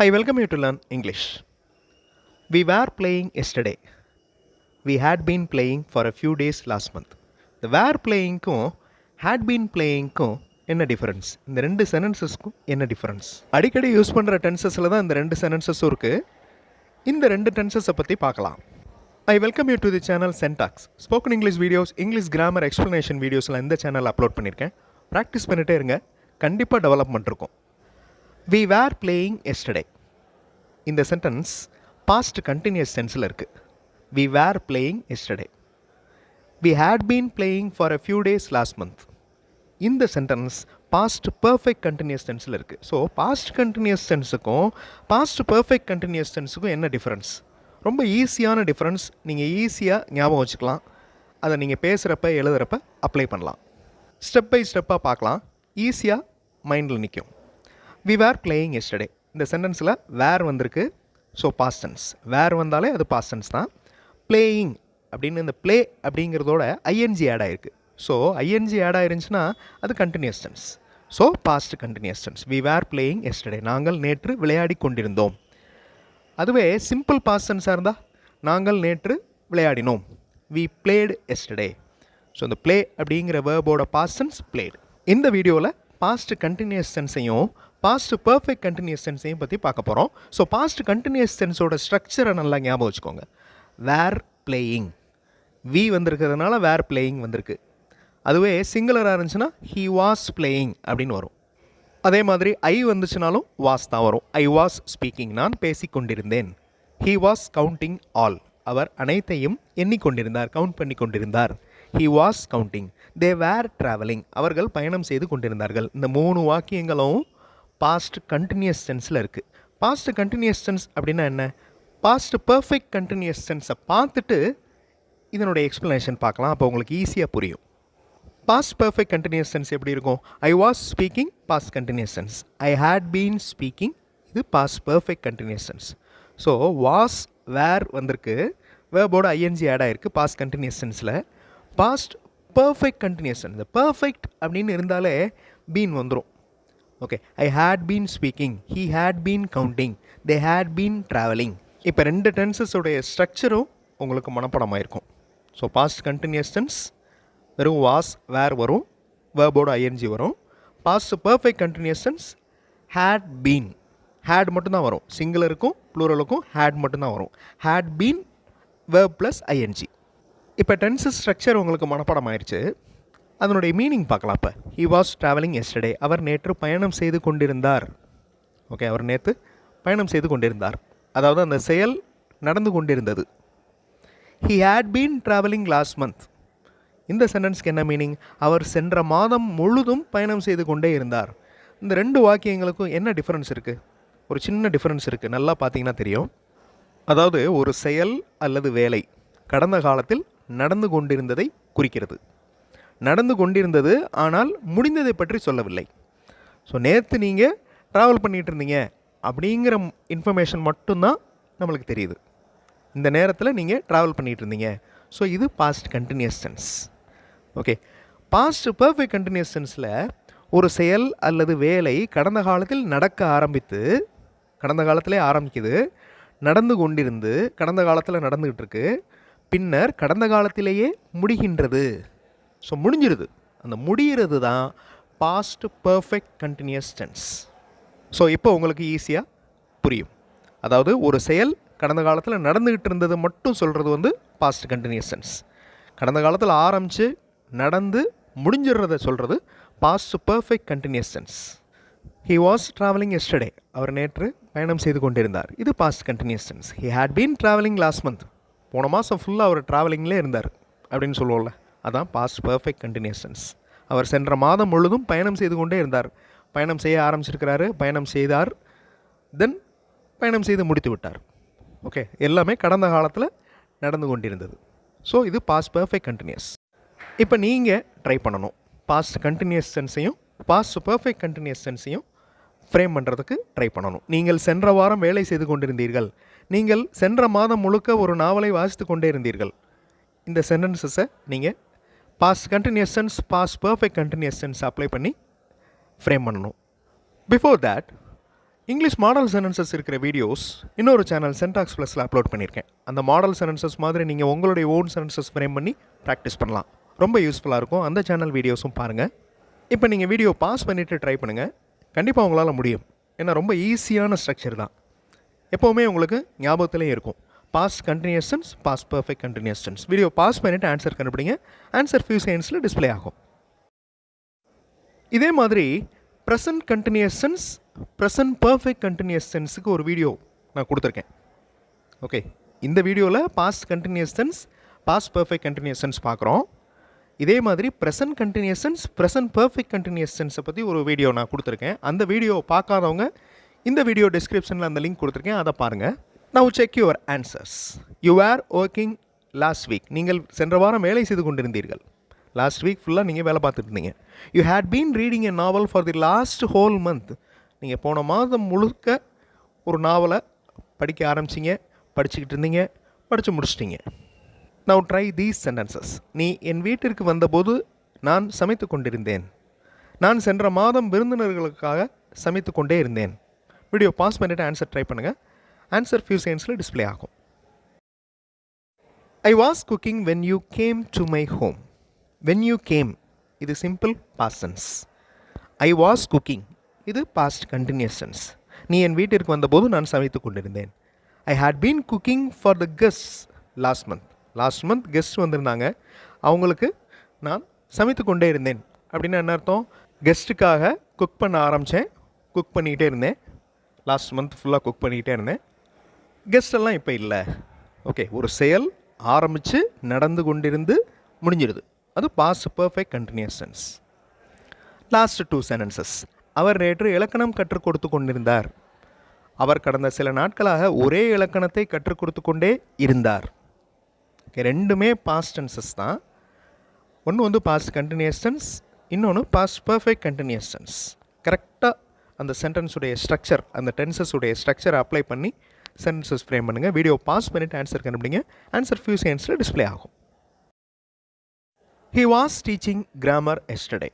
I welcome you to learn English. We were playing yesterday. We had been playing for a few days last month. The were playing-க்கும் had been playing-க்கும் என்ன difference? இந்த ரெண்டு சென்டென்சஸ்க்கும் என்ன difference? அடிக்கடி use பண்ணுற டென்சஸில் தான் இந்த ரெண்டு சென்டென்சஸும் இருக்குது. இந்த ரெண்டு டென்சஸை பற்றி பார்க்கலாம். I welcome you to the channel Syntax. Spoken English videos, English grammar explanation videosலாம் இந்த சேனல் அப்லோட் பண்ணியிருக்கேன். ப்ராக்டிஸ் பண்ணிகிட்டே இருங்க, கண்டிப்பாக டெவலப்மெண்ட் இருக்கும். We were playing yesterday. இந்த சென்டென்ஸ் பாஸ்ட் கண்டினியூஸ் டென்ஸில் இருக்குது. We were playing yesterday. We had been playing for a few days last month. இந்த சென்டென்ஸ் பாஸ்ட் பர்ஃபெக்ட் கண்டினியூஸ் டென்ஸில் இருக்குது. ஸோ பாஸ்ட் கண்டினியூஸ் டென்ஸுக்கும் பாஸ்ட் பர்ஃபெக்ட் கண்டினியூஸ் டென்ஸுக்கும் என்ன difference? ரொம்ப ஈஸியான டிஃப்ரென்ஸ். நீங்கள் ஈஸியாக ஞாபகம் வச்சுக்கலாம். அதை நீங்கள் பேசுகிறப்ப எழுதுகிறப்ப அப்ளை பண்ணலாம். ஸ்டெப் பை ஸ்டெப்பாக பார்க்கலாம். ஈஸியாக மைண்டில் நிற்கும். We were playing yesterday. இந்த சென்டென்ஸில் வேர் வந்திருக்கு. So past tense. வேர் வந்தாலே அது பாஸ்ட் டென்ஸ் தான். பிளேயிங் அப்படின்னு இந்த ப்ளே அப்படிங்கிறதோட ஐஎன்ஜி ஆட் ஆகிருக்கு. ஸோ ஐஎன்ஜி ஆட் ஆயிருந்துச்சுன்னா அது continuous tense. So past continuous tense. We were playing yesterday. நாங்கள் நேற்று விளையாடி கொண்டிருந்தோம். அதுவே சிம்பிள் பாஸ்ட் டென்ஸாக இருந்தால் நாங்கள் நேற்று விளையாடினோம். We played yesterday. ஸோ இந்த ப்ளே அப்படிங்கிற வேர்போட பாஸ்ட் டென்ஸ் played. இந்த வீடியோவில் பாஸ்ட் கண்டினியூஸ் டென்ஸையும் பாஸ்ட் பர்ஃபெக்ட் கண்டினியூஸ் டென்ஸையும் பற்றி பார்க்க போகிறோம். ஸோ பாஸ்ட் கண்டினியூஸ் டென்ஸோட ஸ்ட்ரக்சரை நல்லா ஞாபகம் வச்சுக்கோங்க. வேர் பிளேயிங், வி வந்திருக்கிறதுனால வேர் பிளேயிங் வந்திருக்கு. அதுவே சிங்குலராக இருந்துச்சுன்னா ஹீ வாஸ் பிளேயிங் அப்படின்னு வரும். அதே மாதிரி ஐ வந்துச்சுனாலும் வாஸ் தான் வரும். ஐ வாஸ் ஸ்பீக்கிங், நான் பேசிக்கொண்டிருந்தேன். ஹீ வாஸ் கவுண்டிங் ஆல், அவர் அனைத்தையும் எண்ணிக்கொண்டிருந்தார், கவுண்ட் பண்ணி கொண்டிருந்தார். He was counting. They were traveling. அவர்கள் பயணம் செய்து கொண்டிருந்தார்கள். இந்த மூணு வாக்கியங்களும் பாஸ்ட் கண்டினியூஸ் டென்ஸில் இருக்குது. பாஸ்ட் கண்டினியூஸ் டென்ஸ் அப்படின்னா என்ன? பாஸ்ட் பர்ஃபெக்ட் கண்டினியூஸ் டென்ஸை பார்த்துட்டு இதனுடைய எக்ஸ்ப்ளனேஷன் பார்க்கலாம். அப்போ உங்களுக்கு ஈஸியாக புரியும். பாஸ்ட் பர்ஃபெக்ட் கண்டினியூஸ் டென்ஸ் எப்படி இருக்கும்? I was speaking, past continuous tense. I had been speaking, இது past perfect continuous tense. So was were வந்திருக்கு, வேர்போட ஐஎன்ஜி ஆட் ஆகிருக்கு பாஸ்ட் கண்டினியூஸ் டென்ஸில். Past perfect continuous tense. இந்த பர்ஃபெக்ட் அப்படின்னு இருந்தாலே பீன் வந்துடும். Okay, I had been speaking, he had been counting, they had been travelling. இப்போ ரெண்டு டென்சஸோடைய ஸ்ட்ரக்சரும் உங்களுக்கு மனப்படமாக இருக்கும். ஸோ பாஸ்ட் கண்டினியூஸ் டென்ஸ் வெறும் வாஸ் வேர் வரும், வேர்போட ஐஎன்ஜி வரும். Past perfect continuous tense had been, had மட்டும்தான் வரும். சிங்குலருக்கும் ப்ளூரலுக்கும் ஹேட் மட்டும்தான் வரும். Had been verb plus ING. இப்போ டென்சஸ் ஸ்ட்ரக்சர் உங்களுக்கு மனப்பாடம் ஆயிடுச்சு. அதனுடைய மீனிங் பார்க்கலாம். இப்போ ஹி வாஸ் ட்ராவலிங் எஸ்டர்டே, அவர் நேற்று பயணம் செய்து கொண்டிருந்தார். ஓகே, அவர் நேற்று பயணம் செய்து கொண்டிருந்தார், அதாவது அந்த செயல் நடந்து கொண்டிருந்தது. He had been travelling last month. இந்த சென்டென்ஸ்க்கு என்ன மீனிங்? அவர் சென்ற மாதம் முழுதும் பயணம் செய்து கொண்டே இருந்தார். இந்த ரெண்டு வாக்கியங்களுக்கும் என்ன டிஃப்ரென்ஸ் இருக்குது? ஒரு சின்ன டிஃப்ரென்ஸ் இருக்குது, நல்லா பார்த்தீங்கன்னா தெரியும். அதாவது ஒரு செயல் அல்லது வேலை கடந்த காலத்தில் நடந்து கொண்டிருந்ததை குறிக்கிறது. நடந்து கொண்டிருந்தது, ஆனால் முடிந்ததை பற்றி சொல்லவில்லை. ஸோ நேற்று நீங்கள் ட்ராவல் பண்ணிகிட்டு இருந்தீங்க அப்படிங்கிற இன்ஃபர்மேஷன் மட்டும்தான் நம்மளுக்கு தெரியுது. இந்த நேரத்தில் நீங்கள் ட்ராவல் பண்ணிகிட்டு இருந்தீங்க. ஸோ இது past continuous tense. Okay, past perfect continuous டென்ஸில் ஒரு செயல் அல்லது வேலை கடந்த காலத்தில் நடக்க ஆரம்பித்து, கடந்த காலத்திலே ஆரம்பிக்குது, நடந்து கொண்டிருந்து கடந்த காலத்தில் நடந்துக்கிட்டு இருக்கு, பின்னர் கடந்த காலத்திலேயே முடிகின்றது. ஸோ முடிஞ்சிருது. அந்த முடிகிறது தான் past perfect continuous tense. So இப்போ உங்களுக்கு ஈஸியாக புரியும். அதாவது ஒரு செயல் கடந்த காலத்தில் நடந்துக்கிட்டு இருந்தது மட்டும் சொல்கிறது வந்து பாஸ்ட் கண்டினியூஸ் டென்ஸ். கடந்த காலத்தில் ஆரம்பித்து நடந்து முடிஞ்சிடுறத சொல்கிறது past perfect continuous tense. He was travelling yesterday, அவர் நேற்று பயணம் செய்து கொண்டிருந்தார், இது past continuous tense. He had been travelling last month, போன மாதம் ஃபுல்லாக அவர் ட்ராவலிங்லேயே இருந்தார் அப்படின்னு சொல்லுவோம்ல, அதான் பாஸ்ட் பர்ஃபெக்ட் கண்டினியூஸ் டென்ஸ். அவர் சென்ற மாதம் முழுதும் பயணம் செய்து கொண்டே இருந்தார். பயணம் செய்ய ஆரம்பிச்சிருக்கிறாரு, பயணம் செய்தார், தென் பயணம் செய்து முடித்து விட்டார். ஓகே, எல்லாமே கடந்த காலத்தில் நடந்து கொண்டிருந்தது. ஸோ இது பாஸ்ட் பர்ஃபெக்ட் கண்டினியூஸ். இப்போ நீங்கள் ட்ரை பண்ணணும். பாஸ்ட் கண்டினியூஸ் டென்ஸையும் பாஸ்ட் பர்ஃபெக்ட் கண்டினியூஸ் டென்ஸையும் ஃப்ரேம் பண்ணுறதுக்கு ட்ரை பண்ணணும். நீங்கள் சென்ற வாரம் வேலை செய்து கொண்டிருந்தீர்கள், நீங்கள் சென்ற மாதம் முழுக்க ஒரு நாவலை வாசித்து கொண்டே இருந்தீர்கள். இந்த சென்டென்சஸை நீங்கள் past continuous tense, past perfect continuous tense apply பண்ணி ஃப்ரேம் பண்ணணும். Before that English model sentences இருக்கிற வீடியோஸ் இன்னொரு சேனல் சென்டாக்ஸ் ப்ளஸில் அப்லோட் பண்ணியிருக்கேன். அந்த மாடல் சென்டென்சஸ் மாதிரி நீங்கள் உங்களுடைய ஓன் சென்டென்சஸ் ஃப்ரேம் பண்ணி ப்ராக்டிஸ் பண்ணலாம். ரொம்ப யூஸ்ஃபுல்லாக இருக்கும். அந்த சேனல் வீடியோஸும் பாருங்கள். இப்போ நீங்கள் வீடியோ பாஸ் பண்ணிவிட்டு ட்ரை பண்ணுங்கள். கண்டிப்பாக உங்களால் முடியும். ஏன்னா ரொம்ப ஈஸியான ஸ்ட்ரக்சர் தான். எப்போவுமே உங்களுக்கு ஞாபகத்திலே இருக்கும். Past continuous tense, past perfect continuous tense. Video pass பண்ணிவிட்டு ஆன்சர் கண்டுபிடிங்க. ஆன்சர் ஃபியூ செகண்ட்ஸில் டிஸ்பிளே ஆகும். இதே மாதிரி present continuous tense, present perfect continuous டென்ஸுக்கு ஒரு வீடியோ நான் கொடுத்துருக்கேன். ஓகே, இந்த வீடியோவில் past continuous tense, past perfect continuous tense பார்க்குறோம். இதே மாதிரி present continuous tense, present perfect continuous டென்ஸை பற்றி ஒரு வீடியோ நான் கொடுத்துருக்கேன். அந்த வீடியோ பார்க்காதவங்க இந்த வீடியோ டிஸ்கிரிப்ஷனில் அந்த லிங்க் கொடுத்துருக்கேன், அதை பாருங்கள். Now check your answers. You were working last week. நீங்கள் சென்ற வாரம் வேலை செய்து கொண்டிருந்தீர்கள். லாஸ்ட் வீக் ஃபுல்லாக நீங்கள் வேலை பார்த்துட்டு இருந்தீங்க. You had been reading a novel for the last whole month. நீங்கள் போன மாதம் முழுக்க ஒரு நாவலை படிக்க ஆரம்பிச்சிங்க, படிச்சுக்கிட்டு இருந்தீங்க, படித்து முடிச்சிட்டிங்க. Now try these sentences. நீ என் வீட்டிற்கு வந்தபோது நான் சமைத்து கொண்டிருந்தேன். நான் சென்ற மாதம் விருந்தினர்களுக்காக சமைத்து கொண்டே இருந்தேன். வீடியோ பாஸ் பண்ணிவிட்டு ஆன்சர் ட்ரை பண்ணுங்கள். ஆன்சர் ஃபியூ செகண்ட்ஸில் டிஸ்பிளே ஆகும். I was cooking when you came to my home. When you came இது simple past tense. I was cooking இது பாஸ்ட் கண்டினியூஸ் டென்ஸ். நீ என் வீட்டிற்கு வந்தபோது நான் சமைத்து கொண்டிருந்தேன். I had been cooking for the guest last month. Last month guest வந்திருந்தாங்க, அவங்களுக்கு நான் சமைத்து கொண்டே இருந்தேன். அப்படின்னா என்ன அர்த்தம்? கெஸ்ட்டுக்காக குக் பண்ண ஆரம்பித்தேன், குக் பண்ணிக்கிட்டே இருந்தேன். லாஸ்ட் மந்த் ஃபுல்லாக குக் பண்ணிக்கிட்டே இருந்தேன். கெஸ்டெல்லாம் இப்போ இல்லை. ஓகே, ஒரு செயல் ஆரம்பித்து நடந்து கொண்டிருந்து முடிஞ்சிடுது. அது past perfect continuous tense. Last 2 sentences. அவர் நேற்று இலக்கணம் கற்றுக் கொடுத்து கொண்டிருந்தார். அவர் கடந்த சில நாட்களாக ஒரே இலக்கணத்தை கற்றுக் கொடுத்து கொண்டே இருந்தார். ஓகே, ரெண்டுமே பாஸ்ட் டென்சஸ் தான். ஒன்று வந்து பாஸ்ட் கண்டினியூஸ் டென்ஸ், இன்னொன்று பாஸ்ட் பர்ஃபெக்ட் கண்டினியூஸ் டென்ஸ். கரெக்டாக அந்த சென்டென்ஸுடைய ஸ்ட்ரக்சர், அந்த டென்சஸுடைய ஸ்ட்ரக்சரை அப்ளை பண்ணி சென்டென்சஸ் ஃப்ரேம் பண்ணுங்கள். வீடியோ பாஸ் பண்ணிவிட்டு ஆன்சர் கண்டுபிடிங்க. ஆன்சர் ஃபியூ செகண்ட்ஸில் டிஸ்பிளே ஆகும். He was teaching grammar yesterday.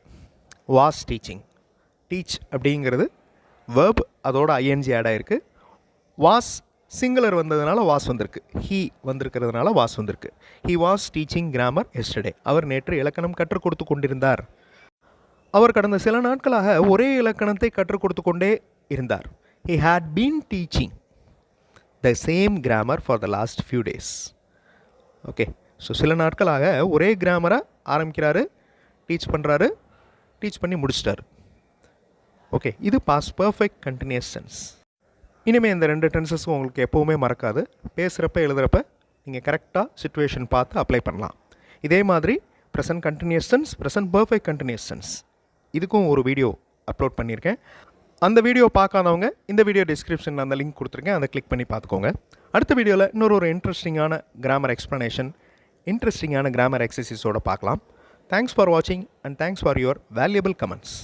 Was teaching, teach அப்படிங்கிறது வேர்ப், அதோட ஐஎன்ஜி ஆட் ஆகிருக்கு. வாஸ் சிங்குலர் வந்ததுனால வாஸ் வந்திருக்கு, ஹீ வந்திருக்கிறதுனால வாஸ் வந்திருக்கு. He was teaching grammar yesterday. அவர் நேற்று இலக்கணம் கற்றுக் கொடுத்து கொண்டிருந்தார். அவர் கடந்த சில நாட்களாக ஒரே இலக்கணத்தை கற்றுக் கொடுத்து கொண்டே இருந்தார். He had been teaching the same grammar for the last few days. Okay, so சில நாட்களாக ஒரே கிராமரை ஆரம்பிக்கிறாரு, டீச் பண்ணுறாரு, டீச் பண்ணி முடிச்சிட்டாரு. ஓகே, இது பாஸ்ட் பர்ஃபெக்ட் கண்டினியூஸ் டென்ஸ். இனிமேல் இந்த 2 டென்சஸும் உங்களுக்கு எப்போவுமே மறக்காது. பேசுகிறப்ப எழுதுகிறப்ப நீங்கள் கரெக்டாக சிச்சுவேஷன் பார்த்து அப்ளை பண்ணலாம். இதே மாதிரி present continuous tense, present perfect continuous tense, இதுக்கும் ஒரு வீடியோ அப்லோட் பண்ணியிருக்கேன். அந்த வீடியோ பார்க்காதவங்க இந்த வீடியோ டிஸ்கிரிப்ஷனில் அந்த லிங்க் கொடுத்துருக்கேன், அதை கிளிக் பண்ணி பார்த்துக்கோங்க. அடுத்த வீடியோவில் இன்னொரு இன்ட்ரெஸ்டிங்கான கிராமர் எக்ஸ்ப்ளனேஷன், இன்ட்ரெஸ்டிங்கான கிராமர் எக்ஸசைஸோடு பார்க்கலாம். தேங்க்ஸ் ஃபார் வாட்சிங் and thanks for your valuable comments.